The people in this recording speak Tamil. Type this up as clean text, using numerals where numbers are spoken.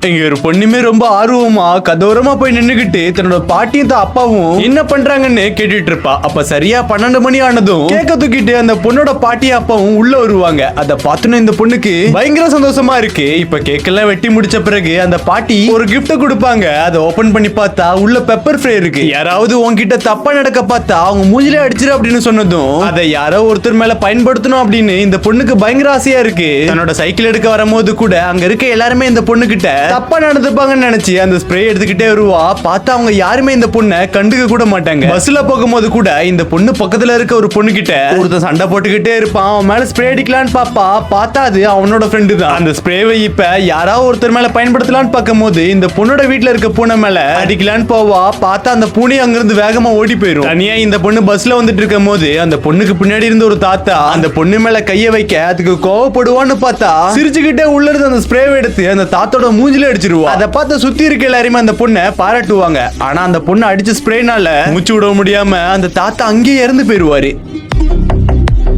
இங்க ஒரு பொண்ணுமே ரொம்ப ஆர்வமா கதோரமா போய் நின்னுகிட்டு தன்னோட பாட்டியும் அப்பாவும் என்ன பண்றாங்கன்னு கேட்டுட்டு இருப்பா. அப்ப சரியா 12 மணி ஆனதும் கேக்க தூக்கிட்டு அந்த பொண்ணோட பாட்டியும் அப்பாவும் உள்ள வருவாங்க. அத பார்த்தோன்னு இந்த பொண்ணுக்கு பயங்கர சந்தோஷமா இருக்கு. இப்ப கேக்கெல்லாம் வெட்டி முடிச்ச பிறகு அந்த பாட்டி ஒரு கிஃப்ட் கொடுப்பாங்க. அதை ஓபன் பண்ணி பார்த்தா உள்ள பெப்பர் ஃப்ரை இருக்கு. யாராவது உன்கிட்ட தப்பா நடக்க பார்த்தா அவங்க மூஞ்சிலே அடிச்சிரு அப்படின்னு சொன்னதும் அதை யாரோ ஒருத்தர் மேல பயன்படுத்தணும் அப்படின்னு இந்த பொண்ணுக்கு பயங்கர ஆசையா இருக்கு. தன்னோட சைக்கிள் எடுக்க வரும்போது கூட அங்க இருக்க எல்லாருமே இந்த பொண்ணு கிட்ட தப்பா நடந்துப்பாங்கன்னு நினைச்சு அந்த ஸ்ப்ரே எடுத்துக்கிட்டே வருவா. பார்த்தா அவங்க யாருமே இந்த பொண்ணை கண்டுக்க கூட மாட்டாங்க. பஸ்ல போகும்போது கூட இந்த பொண்ணு பக்கத்துல இருக்க ஒரு பொண்ணு கிட்ட ஒருத்தன் சண்டை போட்டுக்கிட்டே இருப்பான். அவன் மேல ஸ்ப்ரே அடிக்கலான்னு பாப்பா. பார்த்தா அது அவனோட ஃப்ரெண்டு தான். அந்த ஸ்ப்ரேவை இப்ப யாராவது ஒருத்தர் மேல பயன்படுத்தலான்னு பார்க்கும்போது இந்த பொண்ணோட வீட்டுல இருக்க பூனை மேல அடிக்கலான்னு போவா. பார்த்தா அந்த பூனை அங்கிருந்து வேகமா ஓடி போயிடும். தனியா இந்த பொண்ணு பஸ்ல வந்துட்டு இருக்கும் போது அந்த பொண்ணுக்கு பின்னாடி இருந்த ஒரு தாத்தா அந்த பொண்ணு மேல கைய வைக்க அதுக்கு கோவப்படுவான்னு பார்த்தா சிரிச்சுக்கிட்டே உள்ள இருந்து அந்த ஸ்ப்ரேவை எடுத்து அந்த தாத்தோட மூஞ்சில அடிச்சிருவா. அதை பார்த்து சுத்தி இருக்க எல்லாருமே அந்த பொண்ணை பாராட்டுவாங்க. ஆனா அந்த பொண்ணு அடிச்ச ஸ்ப்ரேனால மூச்சு விட முடியாம அந்த தாத்தா அங்கேயே இறந்து போயிருவாரு.